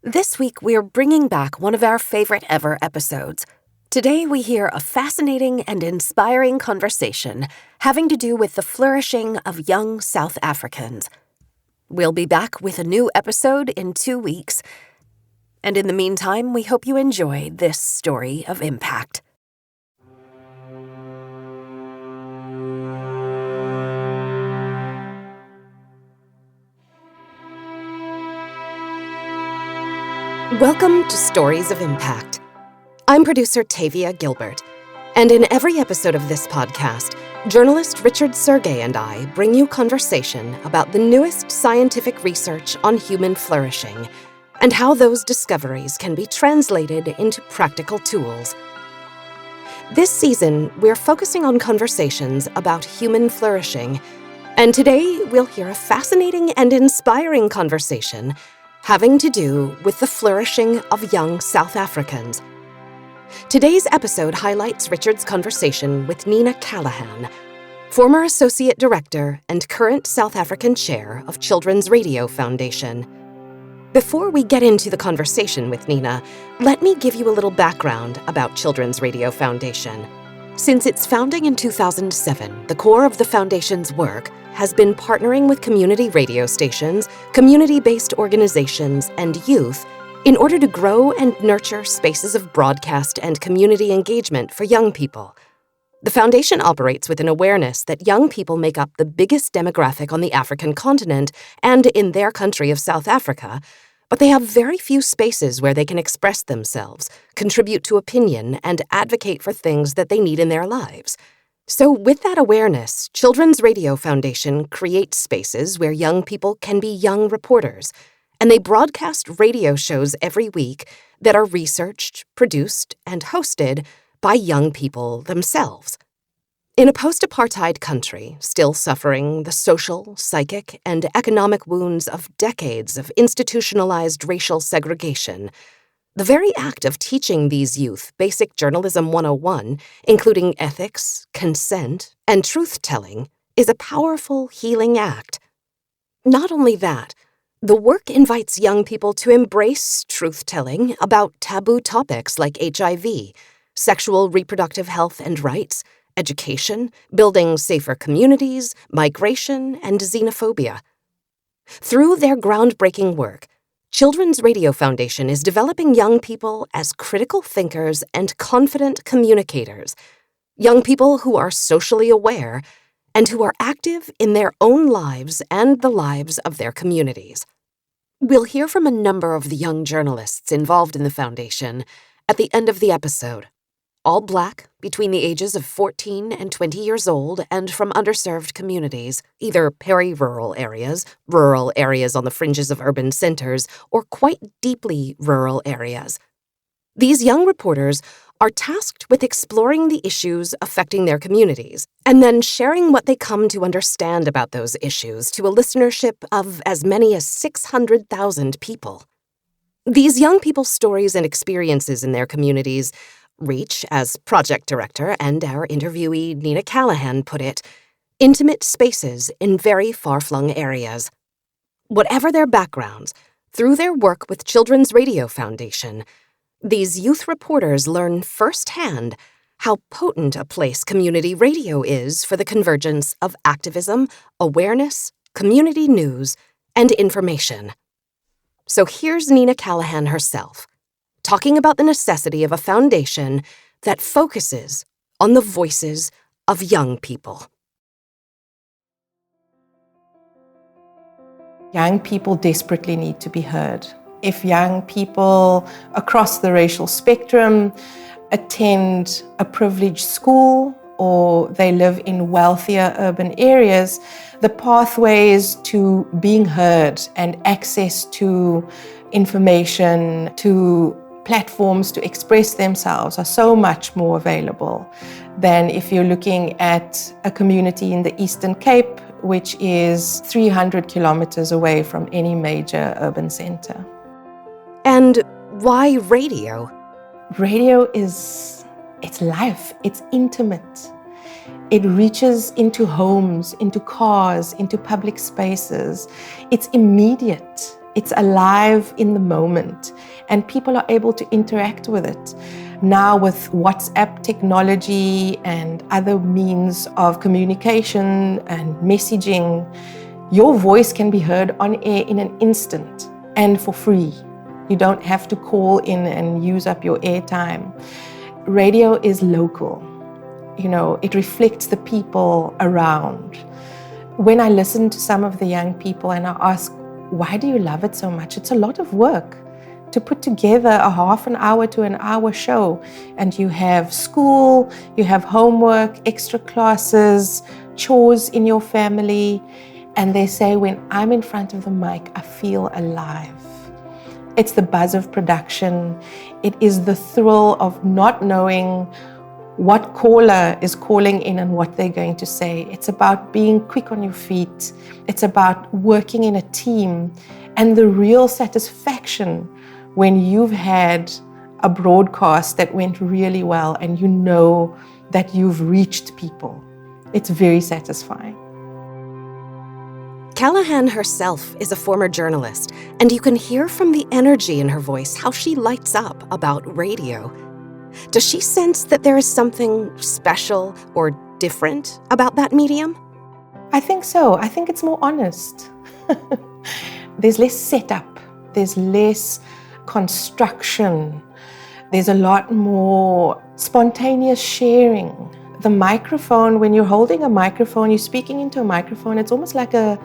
This week, we're bringing back one of our favorite ever episodes. Today, we hear a fascinating and inspiring conversation having to do with the flourishing of young South Africans. We'll be back with a new episode in 2 weeks. And in the meantime, we hope you enjoy this story of impact. Welcome to Stories of Impact. I'm producer Tavia Gilbert, and in every episode of this podcast, journalist Richard Sergey and I bring you conversation about the newest scientific research on human flourishing and how those discoveries can be translated into practical tools. This season, we're focusing on conversations about human flourishing, and today we'll hear a fascinating and inspiring conversation having to do with the flourishing of young South Africans. Today's episode highlights Richard's conversation with Nina Callaghan, former Associate Director and current South African Chair of Children's Radio Foundation. Before we get into the conversation with Nina, let me give you a little background about Children's Radio Foundation. Since its founding in 2007, the core of the foundation's work has been partnering with community radio stations, community-based organizations, and youth in order to grow and nurture spaces of broadcast and community engagement for young people. The foundation operates with an awareness that young people make up the biggest demographic on the African continent and in their country of South Africa, but they have very few spaces where they can express themselves, contribute to opinion, and advocate for things that they need in their lives. So with that awareness, Children's Radio Foundation creates spaces where young people can be young reporters, and they broadcast radio shows every week that are researched, produced, and hosted by young people themselves. In a post-apartheid country, still suffering the social, psychic, and economic wounds of decades of institutionalized racial segregation, the very act of teaching these youth basic journalism 101, including ethics, consent, and truth-telling, is a powerful healing act. Not only that, the work invites young people to embrace truth-telling about taboo topics like HIV, sexual reproductive health and rights, education, building safer communities, migration, and xenophobia. Through their groundbreaking work, Children's Radio Foundation is developing young people as critical thinkers and confident communicators, young people who are socially aware and who are active in their own lives and the lives of their communities. We'll hear from a number of the young journalists involved in the foundation at the end of the episode. All Black, between the ages of 14 and 20 years old, and from underserved communities, either peri-rural areas on the fringes of urban centers, or quite deeply rural areas. These young reporters are tasked with exploring the issues affecting their communities, and then sharing what they come to understand about those issues to a listenership of as many as 600,000 people. These young people's stories and experiences in their communities reach, as project director and our interviewee Nina Callaghan put it, intimate spaces in very far-flung areas. Whatever their backgrounds, through their work with Children's Radio Foundation, these youth reporters learn firsthand how potent a place community radio is for the convergence of activism, awareness, community news, and information. So here's Nina Callaghan herself, talking about the necessity of a foundation that focuses on the voices of young people. Young people desperately need to be heard. If young people across the racial spectrum attend a privileged school or they live in wealthier urban areas, the pathways to being heard and access to information, to platforms to express themselves are so much more available than if you're looking at a community in the Eastern Cape, which is 300 kilometers away from any major urban center. And why radio? Radio it's life, it's intimate. It reaches into homes, into cars, into public spaces. It's immediate. It's alive in the moment, and people are able to interact with it. Now with WhatsApp technology and other means of communication and messaging, your voice can be heard on air in an instant and for free. You don't have to call in and use up your airtime. Radio is local. It reflects the people around. When I listen to some of the young people and I ask, why do you love it so much? It's a lot of work to put together a half an hour to an hour show. And you have school, you have homework, extra classes, chores in your family. And they say, when I'm in front of the mic, I feel alive. It's the buzz of production. It is the thrill of not knowing what caller is calling in and what they're going to say. It's about being quick on your feet. It's about working in a team, and the real satisfaction when you've had a broadcast that went really well and you know that you've reached people. It's very satisfying. Callaghan herself is a former journalist, and you can hear from the energy in her voice how she lights up about radio. Does she sense that there is something special or different about that medium? I think so. I think it's more honest. There's less setup. There's less construction. There's a lot more spontaneous sharing. The microphone, when you're holding a microphone, you're speaking into a microphone, it's almost like a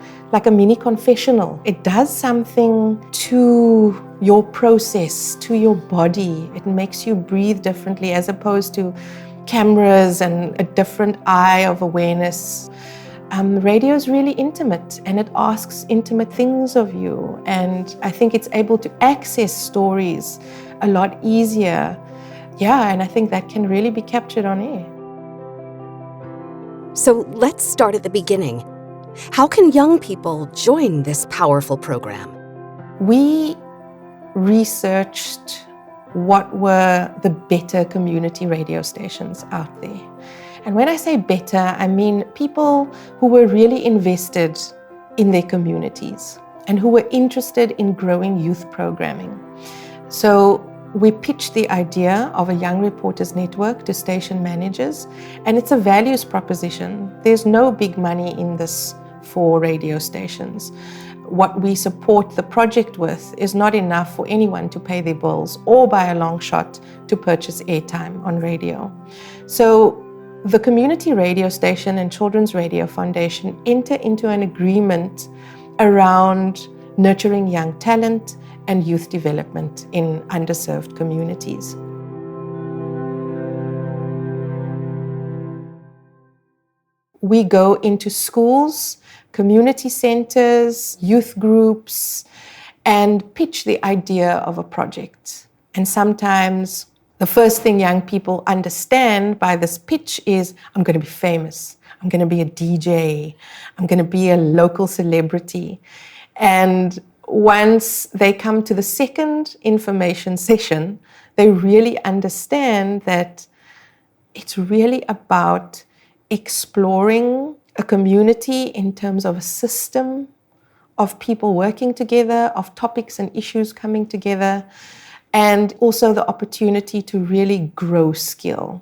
mini confessional. It does something to your process, to your body. It makes you breathe differently as opposed to cameras and a different eye of awareness. Radio is really intimate, and it asks intimate things of you. And I think it's able to access stories a lot easier. Yeah, and I think that can really be captured on air. So let's start at the beginning. How can young people join this powerful program? We researched what were the better community radio stations out there. And when I say better, I mean people who were really invested in their communities and who were interested in growing youth programming. So we pitched the idea of a Young Reporters Network to station managers, and it's a values proposition. There's no big money in this for radio stations. What we support the project with is not enough for anyone to pay their bills or by a long shot to purchase airtime on radio. So the Community Radio Station and Children's Radio Foundation enter into an agreement around nurturing young talent and youth development in underserved communities. We go into schools, community centers, youth groups, and pitch the idea of a project. And sometimes the first thing young people understand by this pitch is, I'm going to be famous, I'm going to be a DJ, I'm going to be a local celebrity. And once they come to the second information session, they really understand that it's really about exploring a community in terms of a system of people working together, of topics and issues coming together, and also the opportunity to really grow skill.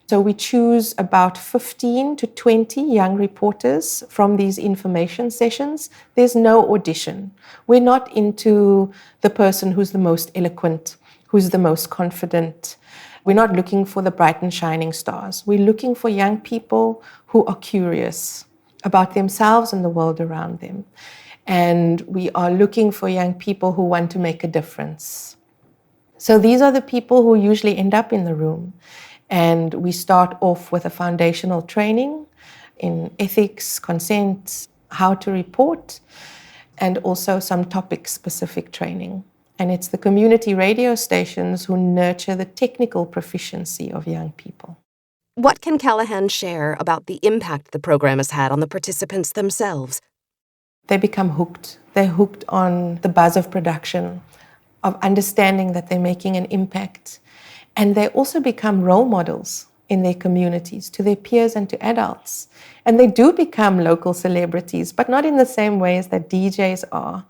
So we choose about 15 to 20 young reporters from these information sessions. There's no audition. We're not into the person who's the most eloquent, who's the most confident. We're not looking for the bright and shining stars. We're looking for young people who are curious about themselves and the world around them. And we are looking for young people who want to make a difference. So these are the people who usually end up in the room. And we start off with a foundational training in ethics, consent, how to report, and also some topic-specific training. And it's the community radio stations who nurture the technical proficiency of young people. What can Callaghan share about the impact the program has had on the participants themselves? They become hooked. They're hooked on the buzz of production, of understanding that they're making an impact. And they also become role models in their communities, to their peers and to adults. And they do become local celebrities, but not in the same ways that DJs are.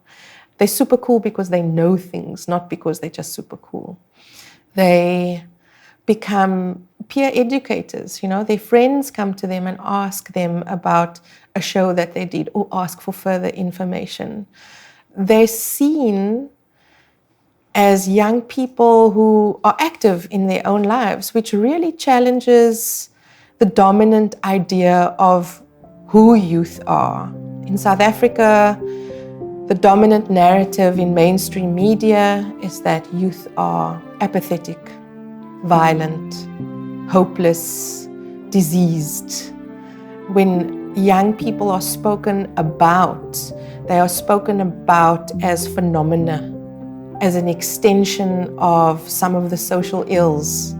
They're super cool because they know things, not because they're just super cool. They become peer educators. Their friends come to them and ask them about a show that they did or ask for further information. They're seen as young people who are active in their own lives, which really challenges the dominant idea of who youth are. In South Africa, the dominant narrative in mainstream media is that youth are apathetic, violent, hopeless, diseased. When young people are spoken about, they are spoken about as phenomena, as an extension of some of the social ills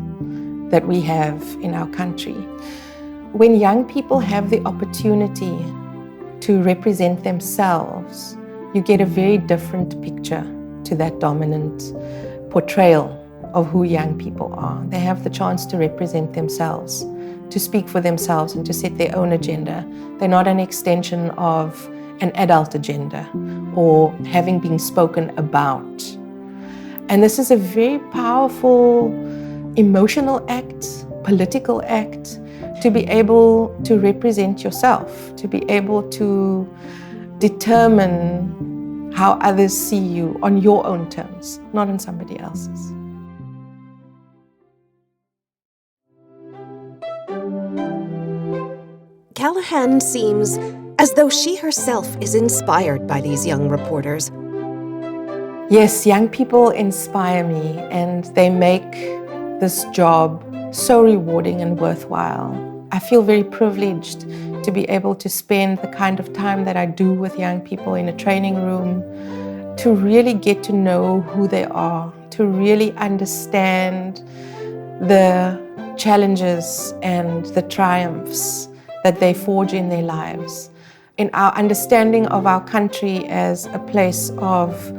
that we have in our country. When young people have the opportunity to represent themselves, you get a very different picture to that dominant portrayal of who young people are. They have the chance to represent themselves, to speak for themselves and to set their own agenda. They're not an extension of an adult agenda or having been spoken about. And this is a very powerful emotional act, political act, to be able to represent yourself, to be able to determine how others see you on your own terms, not on somebody else's. Callaghan seems as though she herself is inspired by these young reporters. Yes, young people inspire me, and they make this job so rewarding and worthwhile. I feel very privileged to be able to spend the kind of time that I do with young people in a training room, to really get to know who they are, to really understand the challenges and the triumphs that they forge in their lives. In our understanding of our country as a place of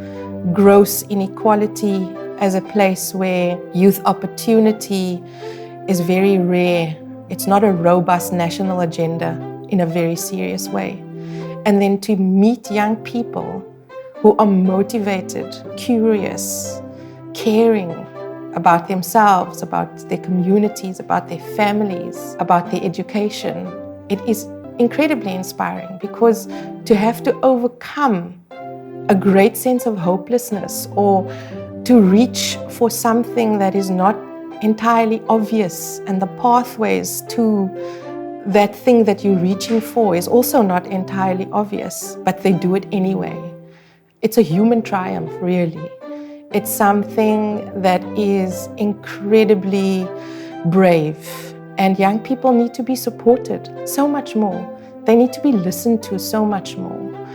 gross inequality, as a place where youth opportunity is very rare. It's not a robust national agenda in a very serious way. And then to meet young people who are motivated, curious, caring about themselves, about their communities, about their families, about their education, it is incredibly inspiring, because to have to overcome a great sense of hopelessness or to reach for something that is not entirely obvious, and the pathways to that thing that you're reaching for is also not entirely obvious, but they do it anyway. It's a human triumph, really. It's something that is incredibly brave, and young people need to be supported so much more. They need to be listened to so much more.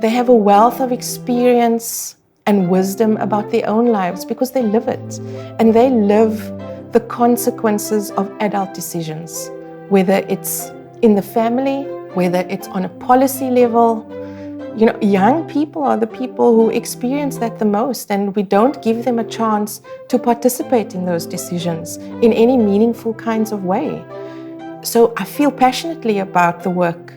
They have a wealth of experience and wisdom about their own lives because they live it, and they live the consequences of adult decisions, whether it's in the family, whether it's on a policy level. Young people are the people who experience that the most, and we don't give them a chance to participate in those decisions in any meaningful kinds of way. So I feel passionately about the work,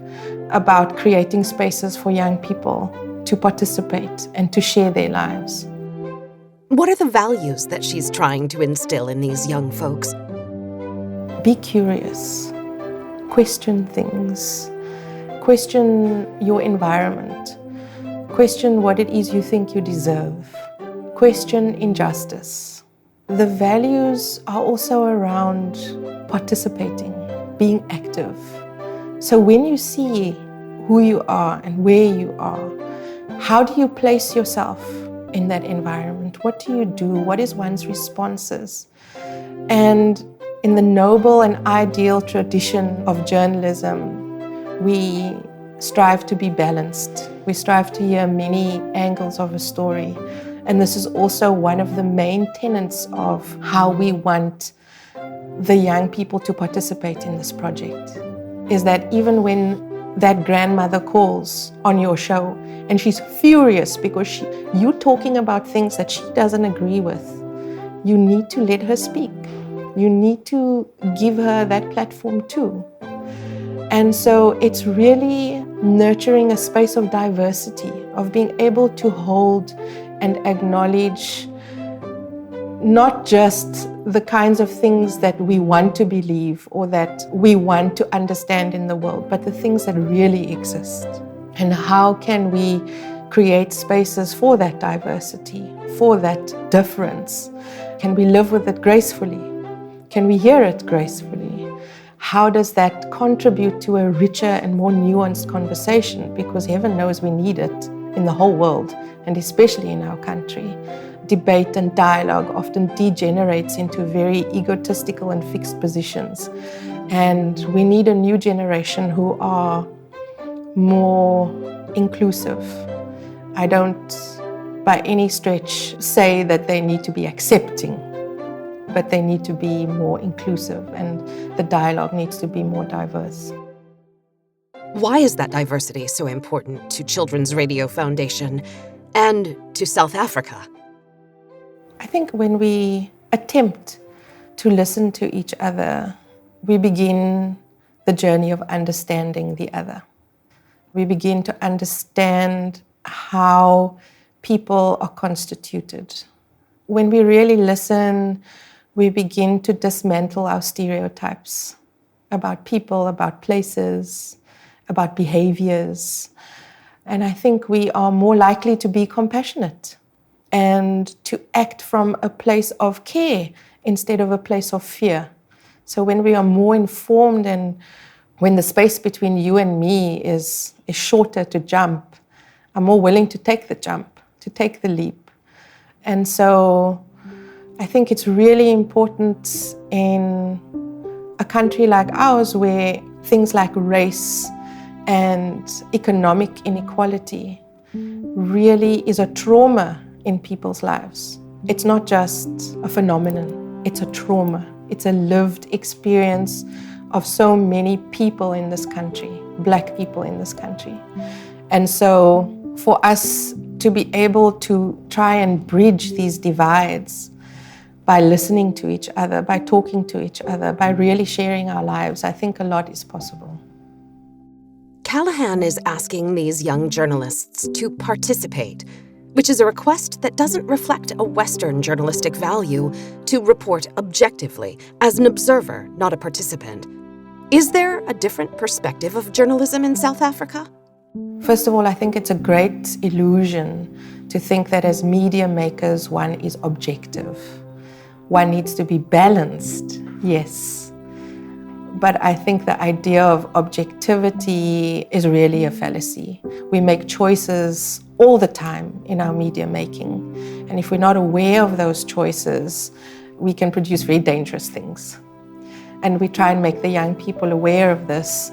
about creating spaces for young people to participate and to share their lives. What are the values that she's trying to instill in these young folks? Be curious, question things, question your environment, question what it is you think you deserve, question injustice. The values are also around participating, being active. So when you see who you are and where you are, how do you place yourself in that environment? What do you do? What is one's responses? And in the noble and ideal tradition of journalism, we strive to be balanced. We strive to hear many angles of a story. And this is also one of the main tenets of how we want the young people to participate in this project, is that even when that grandmother calls on your show and she's furious because you're talking about things that she doesn't agree with, you need to let her speak. You need to give her that platform too. And so it's really nurturing a space of diversity, of being able to hold and acknowledge not just the kinds of things that we want to believe or that we want to understand in the world, but the things that really exist. And how can we create spaces for that diversity, for that difference? Can we live with it gracefully? Can we hear it gracefully? How does that contribute to a richer and more nuanced conversation? Because heaven knows we need it in the whole world, and especially in our country. Debate and dialogue often degenerates into very egotistical and fixed positions. And we need a new generation who are more inclusive. I don't, by any stretch, say that they need to be accepting, but they need to be more inclusive, and the dialogue needs to be more diverse. Why is that diversity so important to Children's Radio Foundation and to South Africa? I think when we attempt to listen to each other, we begin the journey of understanding the other. We begin to understand how people are constituted. When we really listen, we begin to dismantle our stereotypes about people, about places, about behaviors. And I think we are more likely to be compassionate and to act from a place of care instead of a place of fear. So when we are more informed and when the space between you and me is shorter to jump, I'm more willing to take the jump, to take the leap. And so I think it's really important in a country like ours where things like race and economic inequality really is a trauma in people's lives. It's not just a phenomenon, it's a trauma. It's a lived experience of so many people in this country, Black people in this country. And so for us to be able to try and bridge these divides by listening to each other, by talking to each other, by really sharing our lives, I think a lot is possible. Callaghan is asking these young journalists to participate, which is a request that doesn't reflect a Western journalistic value to report objectively as an observer, not a participant. Is there a different perspective of journalism in South Africa? First of all, I think it's a great illusion to think that as media makers, one is objective. One needs to be balanced, yes. But I think the idea of objectivity is really a fallacy. We make choices all the time in our media making. And if we're not aware of those choices, we can produce very dangerous things. And we try and make the young people aware of this.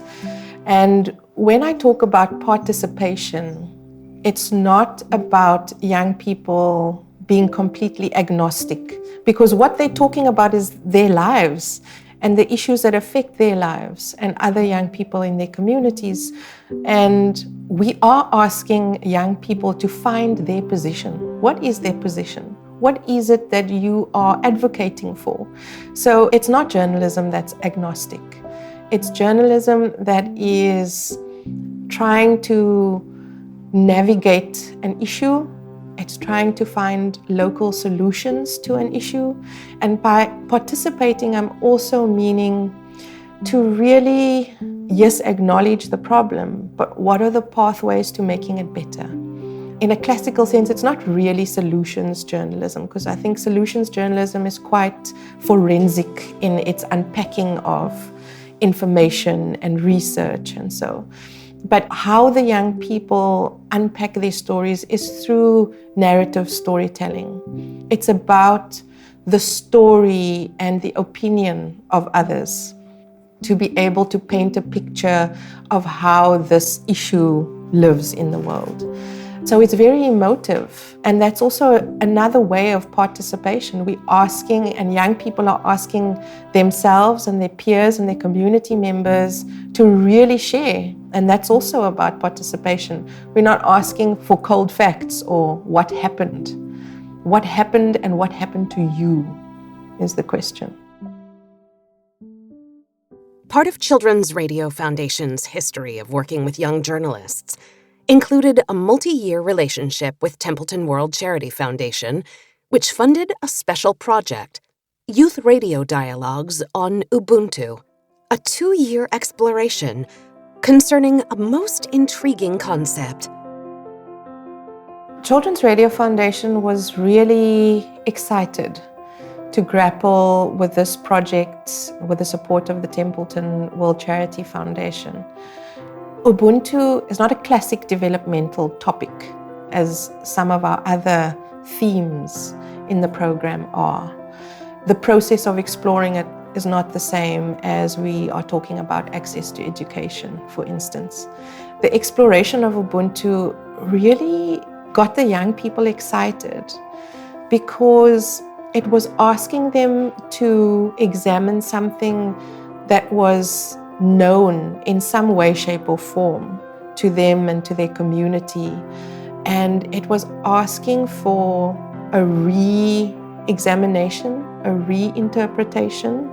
And when I talk about participation, it's not about young people being completely agnostic, because what they're talking about is their lives and the issues that affect their lives and other young people in their communities. And we are asking young people to find their position. What is their position? What is it that you are advocating for? So it's not journalism that's agnostic. It's journalism that is trying to navigate an issue. It's trying to find local solutions to an issue. And by participating, I'm also meaning to really, yes, acknowledge the problem, but what are the pathways to making it better? In a classical sense, it's not really solutions journalism, because I think solutions journalism is quite forensic in its unpacking of information and research and so. But how the young people unpack their stories is through narrative storytelling. It's about the story and the opinion of others to be able to paint a picture of how this issue lives in the world. So it's very emotive, and that's also another way of participation. We're asking, and young people are asking themselves and their peers and their community members to really share, and that's also about participation. We're not asking for cold facts or what happened. What happened and what happened to you is the question. Part of Children's Radio Foundation's history of working with young journalists included a multi-year relationship with Templeton World Charity Foundation, which funded a special project, Youth Radio Dialogues on Ubuntu, a 2-year exploration concerning a most intriguing concept. Children's Radio Foundation was really excited to grapple with this project with the support of the Templeton World Charity Foundation. Ubuntu is not a classic developmental topic as some of our other themes in the program are. The process of exploring it is not the same as we are talking about access to education, for instance. The exploration of Ubuntu really got the young people excited because it was asking them to examine something that was known in some way, shape, or form to them and to their community. And it was asking for a re-examination, a reinterpretation.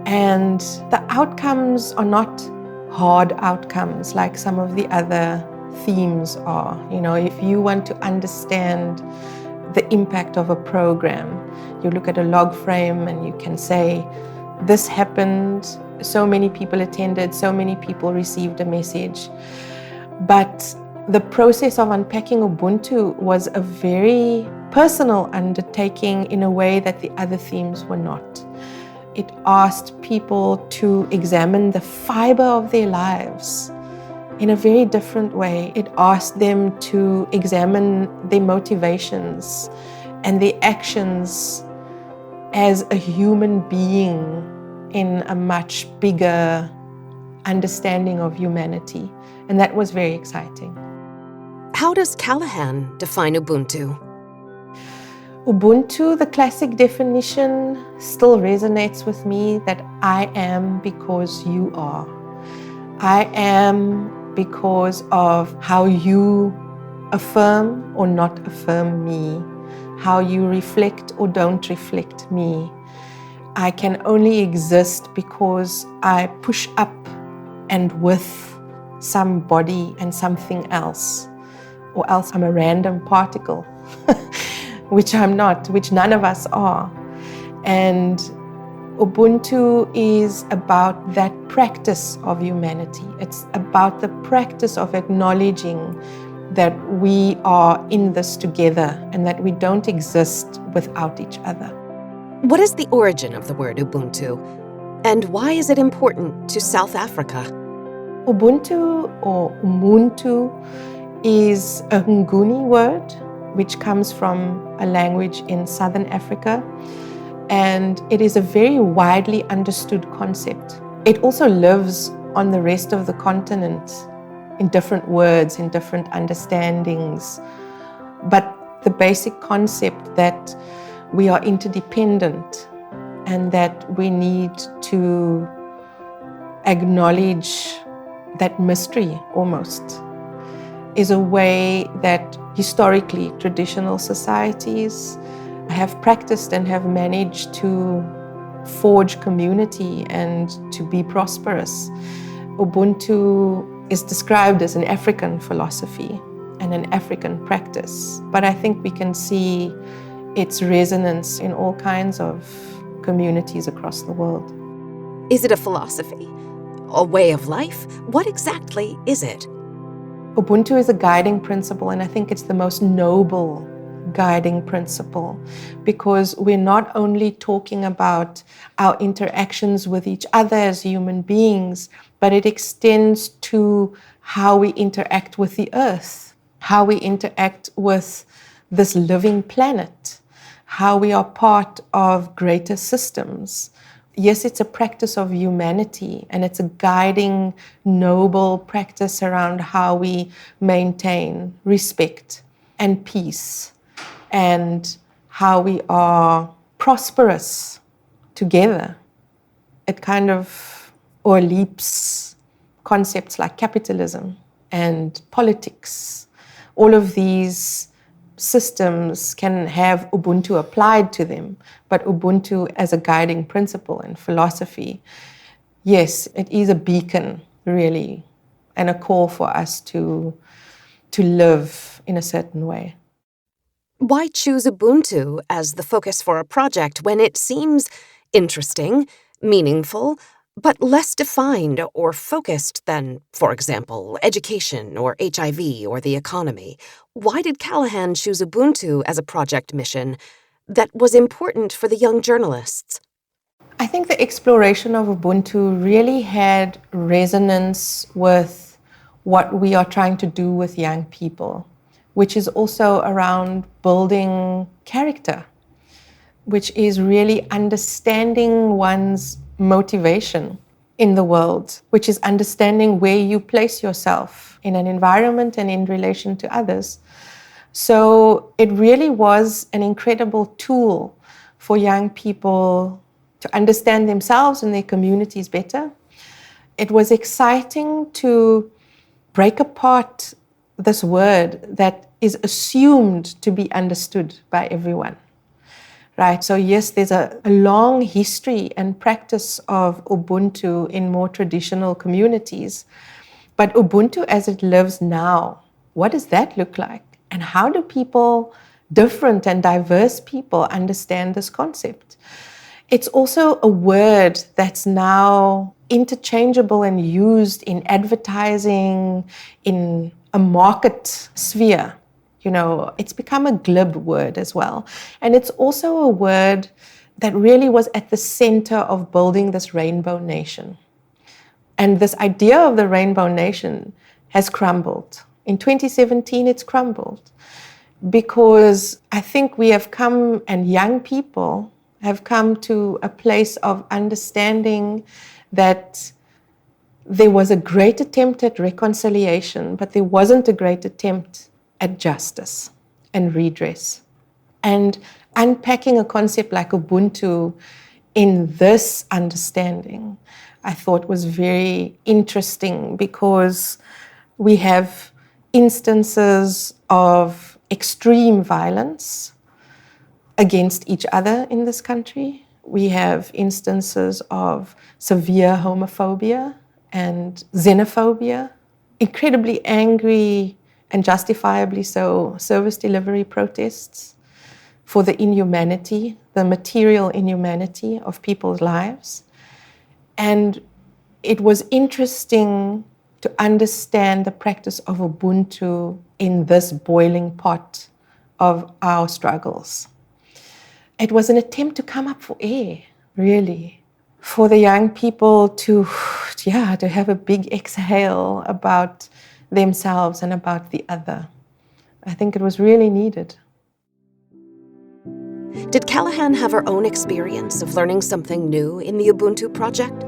And the outcomes are not hard outcomes like some of the other themes are. You know, if you want to understand the impact of a program, you look at a log frame and you can say, this happened, so many people attended, so many people received a message. But the process of unpacking Ubuntu was a very personal undertaking in a way that the other themes were not. It asked people to examine the fiber of their lives in a very different way. It asked them to examine their motivations and their actions as a human being in a much bigger understanding of humanity. And that was very exciting. How does Callaghan define Ubuntu? Ubuntu, the classic definition, still resonates with me, that I am because you are. I am because of how you affirm or not affirm me, how you reflect or don't reflect me. I can only exist because I push up and with somebody and something else, or else I'm a random particle, which I'm not, which none of us are. And Ubuntu is about that practice of humanity. It's about the practice of acknowledging that we are in this together and that we don't exist without each other. What is the origin of the word Ubuntu, and why is it important to South Africa? Ubuntu or Umuntu is a Nguni word, which comes from a language in Southern Africa, and it is a very widely understood concept. It also lives on the rest of the continent in different words, in different understandings, but the basic concept that we are interdependent and that we need to acknowledge that mystery almost is a way that historically traditional societies have practiced and have managed to forge community and to be prosperous. Ubuntu is described as an African philosophy and an African practice, but I think we can see its resonance in all kinds of communities across the world. Is it a philosophy? A way of life? What exactly is it? Ubuntu is a guiding principle, and I think it's the most noble guiding principle, because we're not only talking about our interactions with each other as human beings, but it extends to how we interact with the earth, how we interact with this living planet, how we are part of greater systems. Yes, it's a practice of humanity, and it's a guiding, noble practice around how we maintain respect and peace, and how we are prosperous together. It kind of o'erleaps concepts like capitalism and politics. All of these systems can have Ubuntu applied to them, but Ubuntu as a guiding principle and philosophy Yes, it is a beacon, really, and a call for us to live in a certain way. Why choose Ubuntu as the focus for a project when it seems interesting, meaningful, but less defined or focused than, for example, education or HIV or the economy? Why did Callaghan choose Ubuntu as a project mission that was important for the young journalists? I think the exploration of Ubuntu really had resonance with what we are trying to do with young people, which is also around building character, which is really understanding one's motivation in the world, which is understanding where you place yourself in an environment and in relation to others. So it really was an incredible tool for young people to understand themselves and their communities better. It was exciting to break apart this word that is assumed to be understood by everyone. Right, so yes, there's a long history and practice of Ubuntu in more traditional communities, but Ubuntu as it lives now, what does that look like? And how do people, different and diverse people, understand this concept? It's also a word that's now interchangeable and used in advertising, in a market sphere. You know, it's become a glib word as well. And it's also a word that really was at the center of building this rainbow nation. And this idea of the rainbow nation has crumbled. In 2017, it's crumbled because I think we have come, and young people have come to a place of understanding that there was a great attempt at reconciliation, but there wasn't a great attempt at justice and redress. And unpacking a concept like Ubuntu in this understanding, I thought was very interesting because we have instances of extreme violence against each other in this country. We have instances of severe homophobia and xenophobia, incredibly angry and justifiably so service delivery protests for the inhumanity, the material inhumanity of people's lives. And it was interesting to understand the practice of Ubuntu in this boiling pot of our struggles. It was an attempt to come up for air, really, for the young people to have a big exhale about themselves and about the other. I think it was really needed. Did Callaghan have her own experience of learning something new in the Ubuntu project?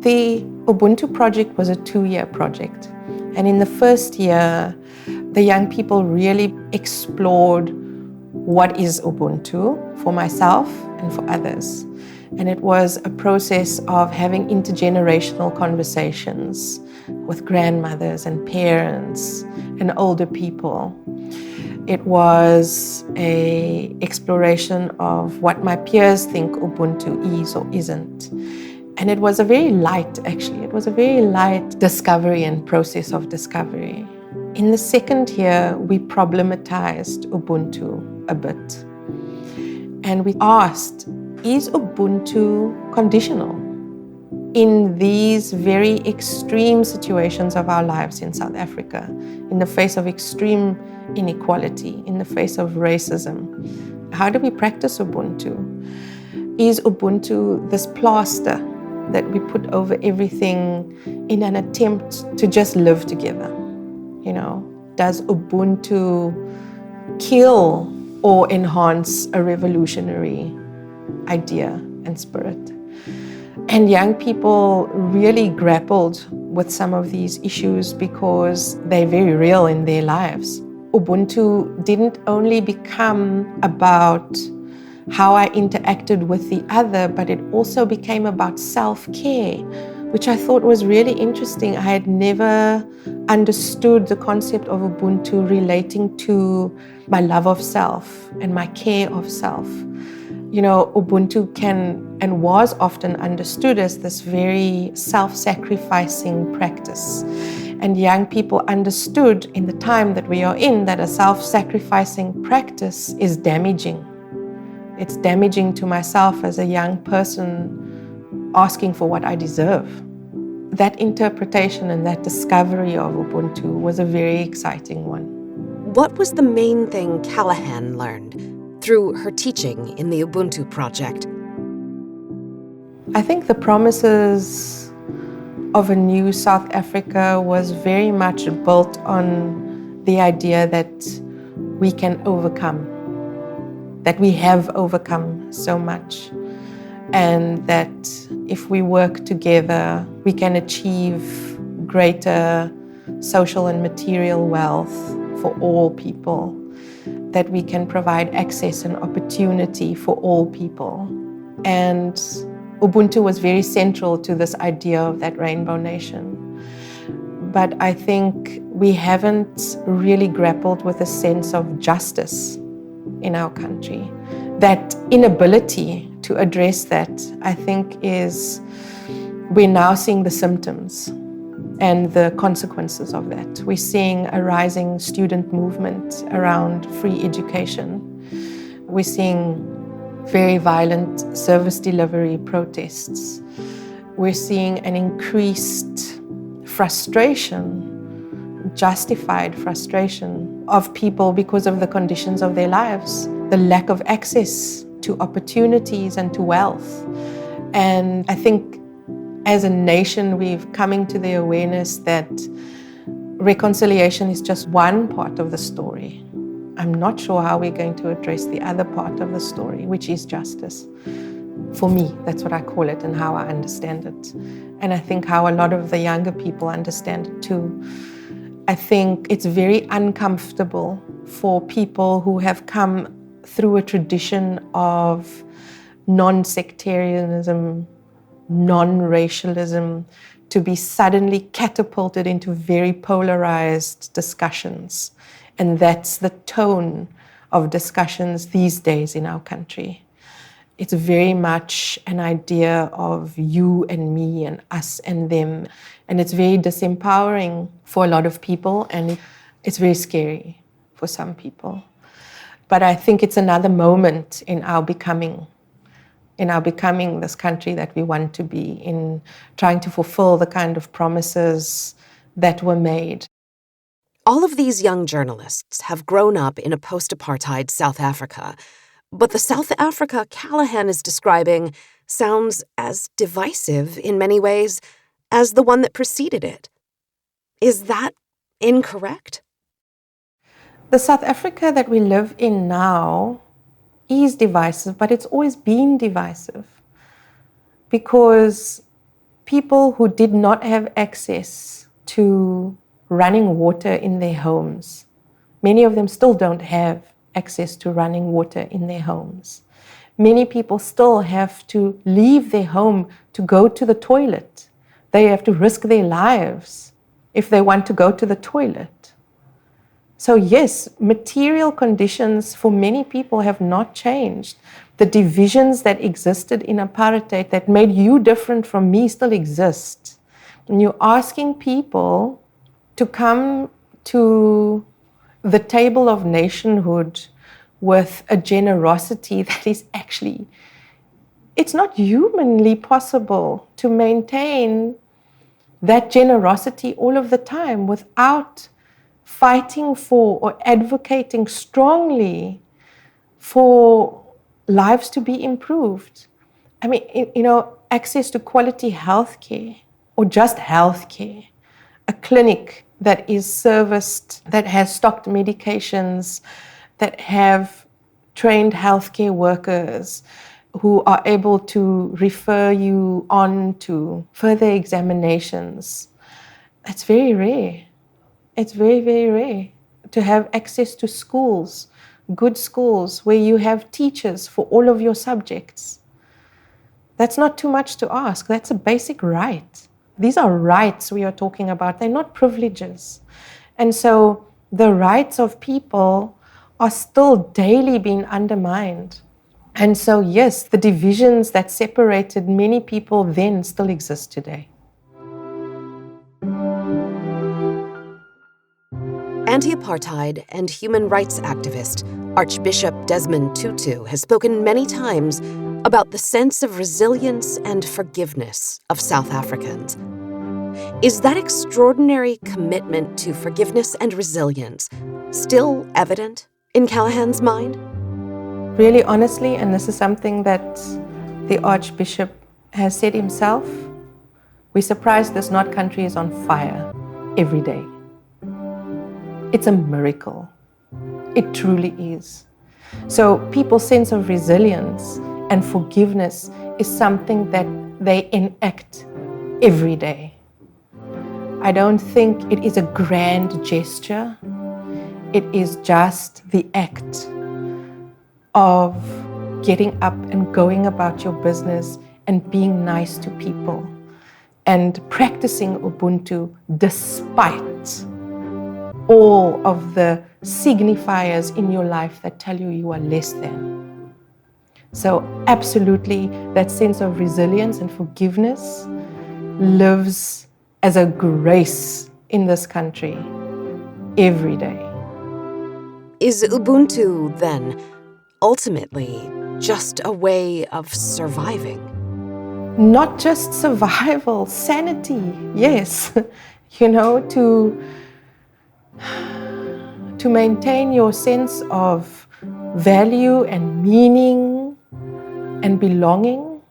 The Ubuntu project was a 2-year project. And in the first year, the young people really explored what is Ubuntu for myself and for others. And it was a process of having intergenerational conversations with grandmothers and parents and older people. It was an exploration of what my peers think Ubuntu is or isn't. And it was a very light discovery and process of discovery. In the second year, we problematized Ubuntu a bit. And we asked, is Ubuntu conditional in these very extreme situations of our lives in South Africa, in the face of extreme inequality, in the face of racism? How do we practice Ubuntu? Is Ubuntu this plaster that we put over everything in an attempt to just live together? You know, does Ubuntu kill or enhance a revolutionary idea and spirit? And young people really grappled with some of these issues because they're very real in their lives. Ubuntu didn't only become about how I interacted with the other, but it also became about self-care, which I thought was really interesting. I had never understood the concept of Ubuntu relating to my love of self and my care of self. Ubuntu can and was often understood as this very self-sacrificing practice. And young people understood in the time that we are in that a self-sacrificing practice is damaging. It's damaging to myself as a young person asking for what I deserve. That interpretation and that discovery of Ubuntu was a very exciting one. What was the main thing Callaghan learned through her teaching in the Ubuntu project? I think the promises of a new South Africa was very much built on the idea that we can overcome, that we have overcome so much, and that if we work together, we can achieve greater social and material wealth for all people, that we can provide access and opportunity for all people. And Ubuntu was very central to this idea of that rainbow nation. But I think we haven't really grappled with a sense of justice in our country. That inability to address that, I think, we're now seeing the symptoms and the consequences of that. We're seeing a rising student movement around free education. We're seeing very violent service delivery protests. We're seeing an increased frustration, justified frustration of people because of the conditions of their lives, the lack of access to opportunities and to wealth. And I think as a nation, we've come to the awareness that reconciliation is just one part of the story. I'm not sure how we're going to address the other part of the story, which is justice. For me, that's what I call it and how I understand it. And I think how a lot of the younger people understand it too. I think it's very uncomfortable for people who have come through a tradition of non-sectarianism, non-racialism, to be suddenly catapulted into very polarized discussions. And that's the tone of discussions these days in our country. It's very much an idea of you and me and us and them. And it's very disempowering for a lot of people, and it's very scary for some people. But I think it's another moment in our becoming this country that we want to be, in trying to fulfill the kind of promises that were made. All of these young journalists have grown up in a post-apartheid South Africa, but the South Africa Callaghan is describing sounds as divisive in many ways as the one that preceded it. Is that incorrect? The South Africa that we live in now is divisive, but it's always been divisive because people who did not have access to running water in their homes, many of them still don't have access to running water in their homes. Many people still have to leave their home to go to the toilet. They have to risk their lives if they want to go to the toilet. So yes, material conditions for many people have not changed. The divisions that existed in apartheid that made you different from me still exist. And you're asking people to come to the table of nationhood with a generosity that is actually, it's not humanly possible to maintain that generosity all of the time without fighting for or advocating strongly for lives to be improved. I mean, access to quality healthcare or just healthcare, a clinic that is serviced, that has stocked medications, that have trained healthcare workers who are able to refer you on to further examinations. It's very rare. It's very, very rare to have access to schools, good schools, where you have teachers for all of your subjects. That's not too much to ask. That's a basic right. These are rights we are talking about. They're not privileges. And so the rights of people are still daily being undermined. And so, yes, the divisions that separated many people then still exist today. Anti-apartheid and human rights activist Archbishop Desmond Tutu has spoken many times about the sense of resilience and forgiveness of South Africans. Is that extraordinary commitment to forgiveness and resilience still evident in Callaghan's mind? Really honestly, and this is something that the Archbishop has said himself, we're surprised this North country is on fire every day. It's a miracle. It truly is. So people's sense of resilience and forgiveness is something that they enact every day. I don't think it is a grand gesture. It is just the act of getting up and going about your business and being nice to people and practicing Ubuntu despite all of the signifiers in your life that tell you you are less than. So absolutely, that sense of resilience and forgiveness lives as a grace in this country every day. Is Ubuntu, then, ultimately just a way of surviving? Not just survival, sanity, yes. To maintain your sense of value and meaning and belonging,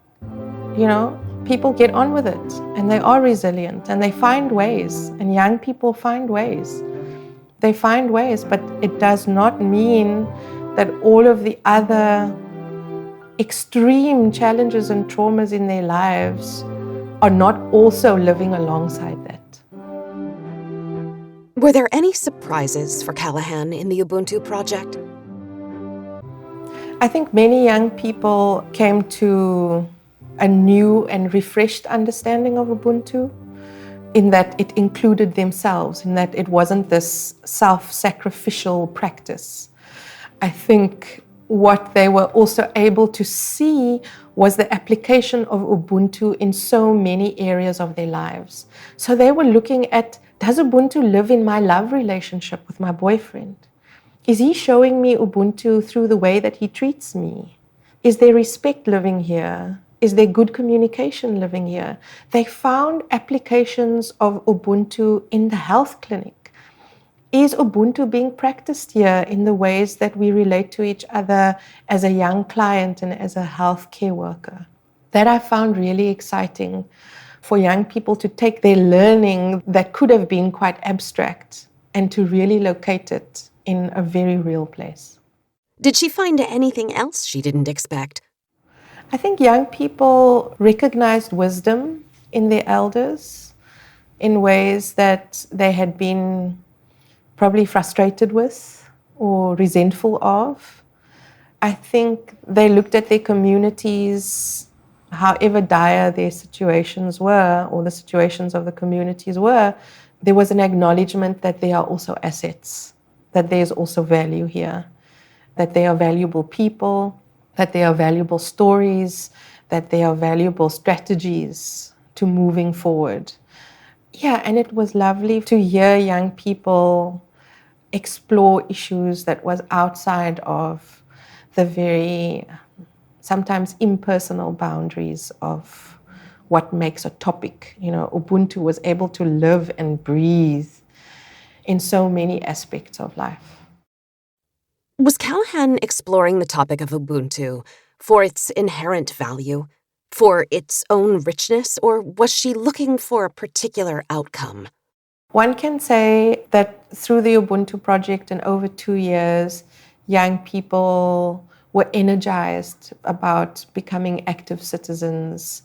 people get on with it and they are resilient and they find ways, and young people find ways. They find ways, but it does not mean that all of the other extreme challenges and traumas in their lives are not also living alongside that. Were there any surprises for Callaghan in the Ubuntu project? I think many young people came to a new and refreshed understanding of Ubuntu, in that it included themselves, in that it wasn't this self-sacrificial practice. I think what they were also able to see was the application of Ubuntu in so many areas of their lives. So they were looking at, does Ubuntu live in my love relationship with my boyfriend? Is he showing me Ubuntu through the way that he treats me? Is there respect living here? Is there good communication living here? They found applications of Ubuntu in the health clinic. Is Ubuntu being practiced here in the ways that we relate to each other as a young client and as a healthcare worker? That I found really exciting, for young people to take their learning that could have been quite abstract and to really locate it in a very real place. Did she find anything else she didn't expect? I think young people recognized wisdom in their elders in ways that they had been probably frustrated with or resentful of. I think they looked at their communities, however dire their situations were, or the situations of the communities were, there was an acknowledgement that they are also assets, that there's also value here, that they are valuable people, that they are valuable stories, that they are valuable strategies to moving forward. Yeah, and it was lovely to hear young people explore issues that was outside of the very sometimes impersonal boundaries of what makes a topic. Ubuntu was able to live and breathe in so many aspects of life. Was Callaghan exploring the topic of Ubuntu for its inherent value, for its own richness, or was she looking for a particular outcome? One can say that through the Ubuntu project in over 2 years, young people were energized about becoming active citizens.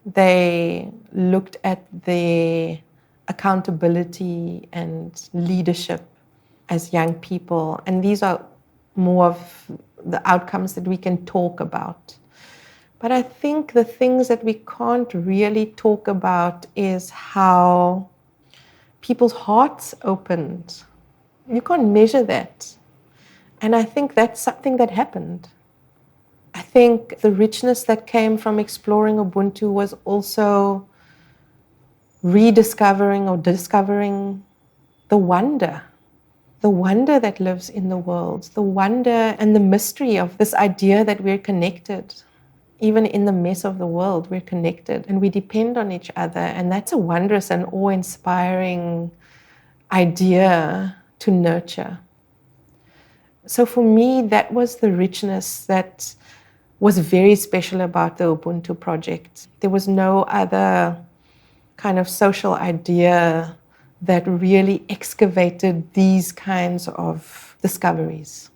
They looked at their accountability and leadership as young people, and these are more of the outcomes that we can talk about. But I think the things that we can't really talk about is how people's hearts opened. You can't measure that. And I think that's something that happened. I think the richness that came from exploring Ubuntu was also rediscovering or discovering the wonder that lives in the world, the wonder and the mystery of this idea that we're connected. Even in the mess of the world, we're connected and we depend on each other. And that's a wondrous and awe-inspiring idea to nurture. So for me, that was the richness that was very special about the Ubuntu project. There was no other kind of social idea that really excavated these kinds of discoveries.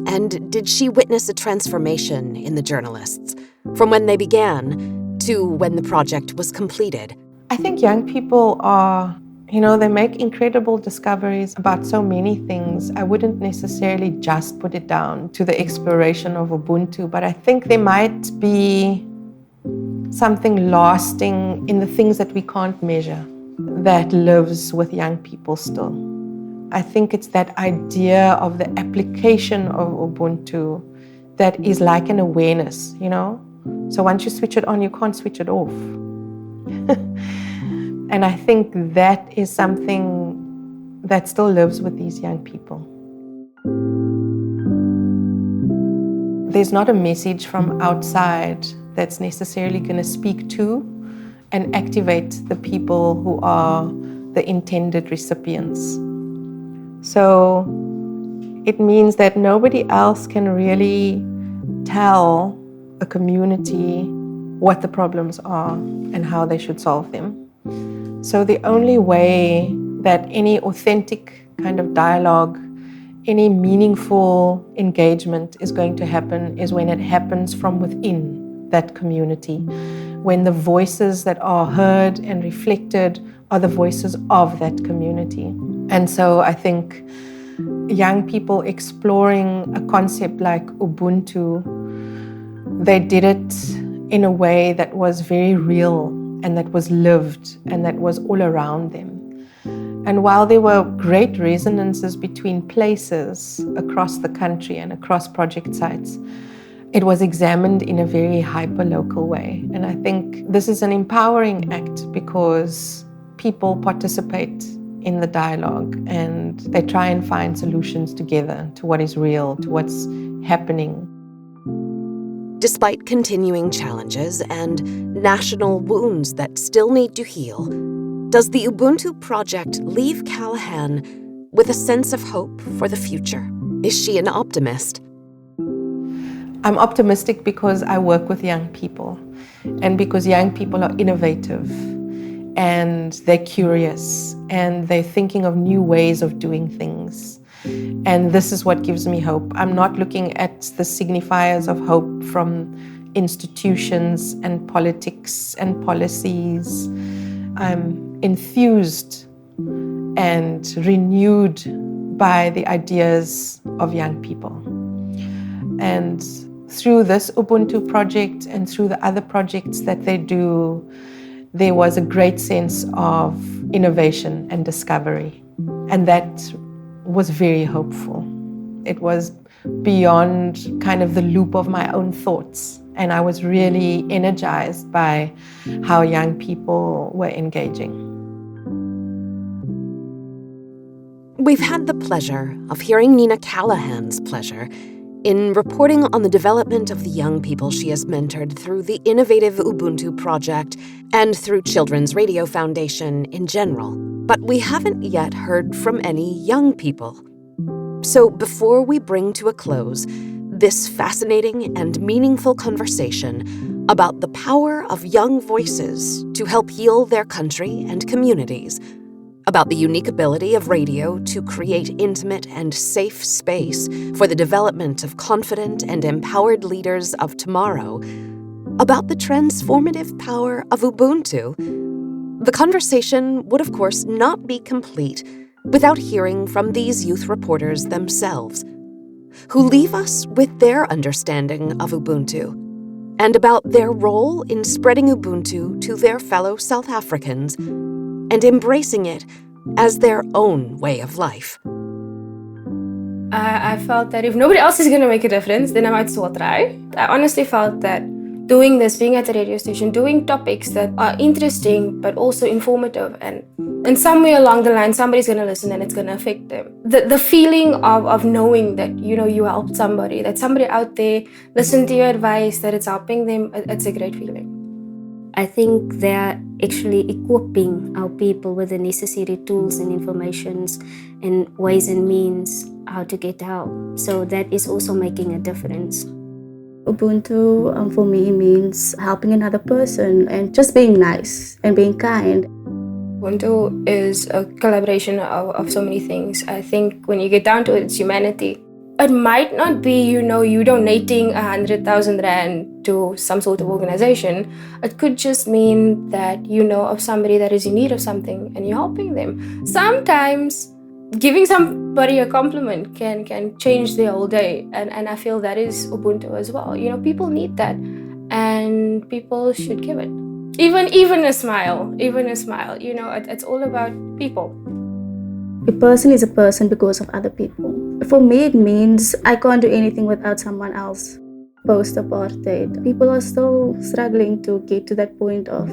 And did she witness a transformation in the journalists from when they began to when the project was completed? I think young people are, they make incredible discoveries about so many things. I wouldn't necessarily just put it down to the exploration of Ubuntu, but I think there might be something lasting in the things that we can't measure that lives with young people still. I think it's that idea of the application of Ubuntu that is like an awareness, So once you switch it on, you can't switch it off. And I think that is something that still lives with these young people. There's not a message from outside that's necessarily going to speak to and activate the people who are the intended recipients. So it means that nobody else can really tell a community what the problems are and how they should solve them. So the only way that any authentic kind of dialogue, any meaningful engagement is going to happen is when it happens from within that community, when the voices that are heard and reflected are the voices of that community. And so I think young people exploring a concept like Ubuntu, they did it in a way that was very real and that was lived and that was all around them. And while there were great resonances between places across the country and across project sites, it was examined in a very hyper-local way. And I think this is an empowering act because people participate in the dialogue and they try and find solutions together to what is real, to what's happening. Despite continuing challenges and national wounds that still need to heal, does the Ubuntu project leave Callaghan with a sense of hope for the future? Is she an optimist? I'm optimistic because I work with young people and because young people are innovative and they're curious and they're thinking of new ways of doing things. And this is what gives me hope. I'm not looking at the signifiers of hope from institutions and politics and policies. I'm enthused and renewed by the ideas of young people. And through this Ubuntu project and through the other projects that they do, there was a great sense of innovation and discovery. And that was very hopeful. It was beyond kind of the loop of my own thoughts. And I was really energized by how young people were engaging. We've had the pleasure of hearing Nina Callaghan's pleasure in reporting on the development of the young people she has mentored through the innovative Ubuntu project and through Children's Radio Foundation in general. But we haven't yet heard from any young people. So before we bring to a close this fascinating and meaningful conversation about the power of young voices to help heal their country and communities, about the unique ability of radio to create intimate and safe space for the development of confident and empowered leaders of tomorrow, about the transformative power of Ubuntu, the conversation would, of course, not be complete without hearing from these youth reporters themselves, who leave us with their understanding of Ubuntu and about their role in spreading Ubuntu to their fellow South Africans and embracing it as their own way of life. I felt that if nobody else is going to make a difference, then I might as well try. I honestly felt that doing this, being at the radio station, doing topics that are interesting but also informative, and somewhere along the line somebody's going to listen and it's going to affect them. The feeling of knowing that you helped somebody, that somebody out there listened to your advice, that it's helping them, it's a great feeling. I think they're actually equipping our people with the necessary tools and informations and ways and means how to get help. So that is also making a difference. Ubuntu for me means helping another person and just being nice and being kind. Ubuntu is a collaboration of so many things. I think when you get down to it, it's humanity. It might not be, you donating 100,000 Rand to some sort of organization. It could just mean that you know of somebody that is in need of something and you're helping them. Sometimes giving somebody a compliment can change their whole day. And I feel that is Ubuntu as well. People need that and people should give it. Even a smile, it's all about people. A person is a person because of other people. For me, it means I can't do anything without someone else. Post-apartheid, people are still struggling to get to that point of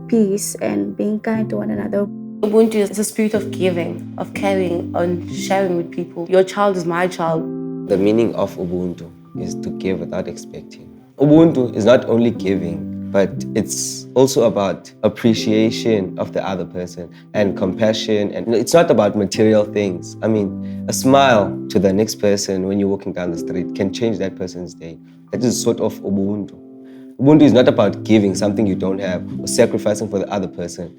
peace and being kind to one another. Ubuntu is a spirit of giving, of caring, and sharing with people. Your child is my child. The meaning of Ubuntu is to give without expecting. Ubuntu is not only giving, but it's also about appreciation of the other person and compassion. And it's not about material things. I mean, a smile to the next person when you're walking down the street can change that person's day. That is sort of Ubuntu. Ubuntu is not about giving something you don't have or sacrificing for the other person.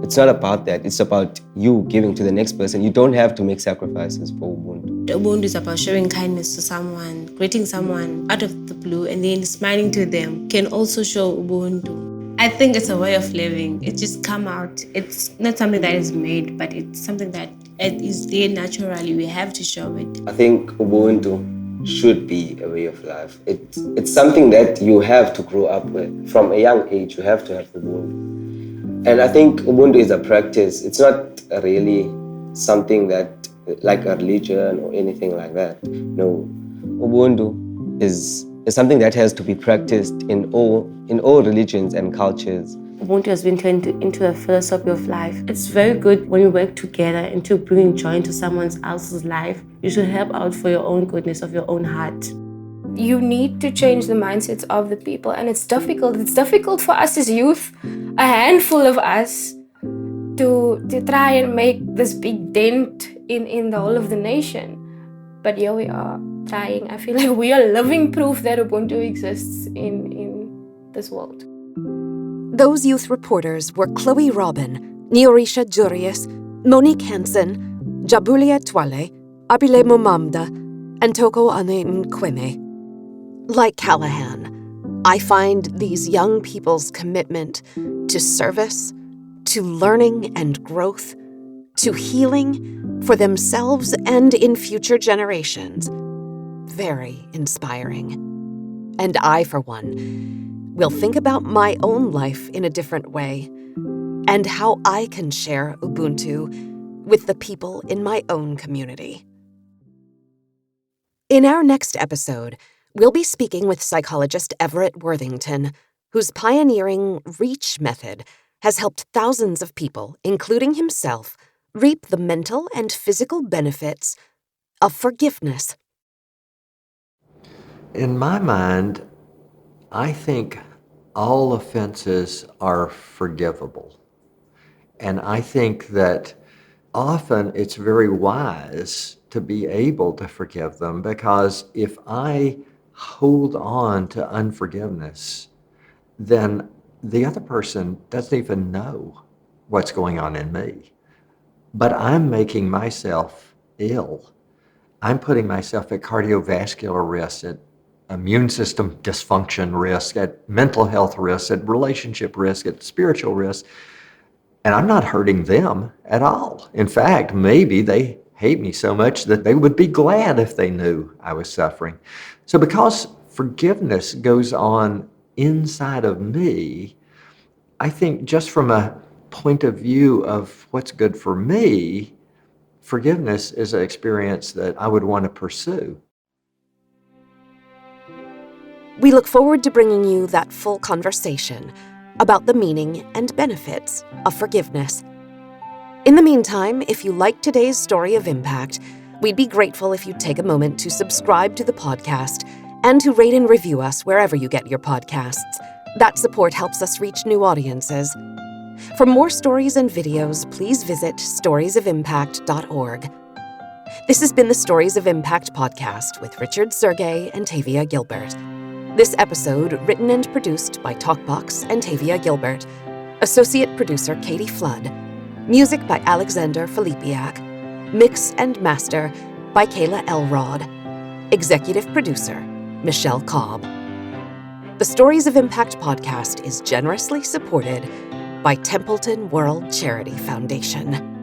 It's not about that. It's about you giving to the next person. You don't have to make sacrifices for Ubuntu. Ubuntu is about showing kindness to someone, greeting someone out of the blue, and then smiling to them can also show Ubuntu. I think it's a way of living. It just come out. It's not something that is made, but it's something that it is there naturally. We have to show it. I think Ubuntu should be a way of life. It's something that you have to grow up with. From a young age, you have to have Ubuntu. And I think Ubuntu is a practice. It's not really something that, like a religion or anything like that. No, Ubuntu is something that has to be practiced in all religions and cultures. Ubuntu has been turned into a philosophy of life. It's very good when we work together and to bring joy into someone else's life. You should help out for your own goodness of your own heart. You need to change the mindsets of the people, and it's difficult. It's difficult for us as youth, a handful of us, to try and make this big dent in the whole of the nation. But here we are trying. I feel like we are living proof that Ubuntu exists in this world. Those youth reporters were Chloe Robin, Niorisha Jurius, Monique Hansen, Jabulia Twale, Abile Mumamda, and Toko Ane Nkweme. Like Callaghan, I find these young people's commitment to service, to learning and growth, to healing for themselves and in future generations very inspiring. And I, for one, will think about my own life in a different way and how I can share Ubuntu with the people in my own community. In our next episode, we'll be speaking with psychologist Everett Worthington, whose pioneering REACH method has helped thousands of people, including himself, reap the mental and physical benefits of forgiveness. In my mind, I think all offenses are forgivable. And I think that often it's very wise to be able to forgive them, because if I hold on to unforgiveness, then the other person doesn't even know what's going on in me. But I'm making myself ill. I'm putting myself at cardiovascular risk, at immune system dysfunction risk, at mental health risk, at relationship risk, at spiritual risk. And I'm not hurting them at all. In fact, maybe they hate me so much that they would be glad if they knew I was suffering. So because forgiveness goes on inside of me, I think just from a point of view of what's good for me, forgiveness is an experience that I would want to pursue. We look forward to bringing you that full conversation about the meaning and benefits of forgiveness. In the meantime, if you like today's story of impact, we'd be grateful if you'd take a moment to subscribe to the podcast and to rate and review us wherever you get your podcasts. That support helps us reach new audiences. For more stories and videos, please visit storiesofimpact.org. This has been the Stories of Impact podcast with Richard Sergey and Tavia Gilbert. This episode written and produced by Talkbox and Tavia Gilbert. Associate producer Katie Flood. Music by Alexander Filipiak. Mix and master by Kayla Elrod. Executive producer Michelle Cobb. The Stories of Impact podcast is generously supported by Templeton World Charity Foundation.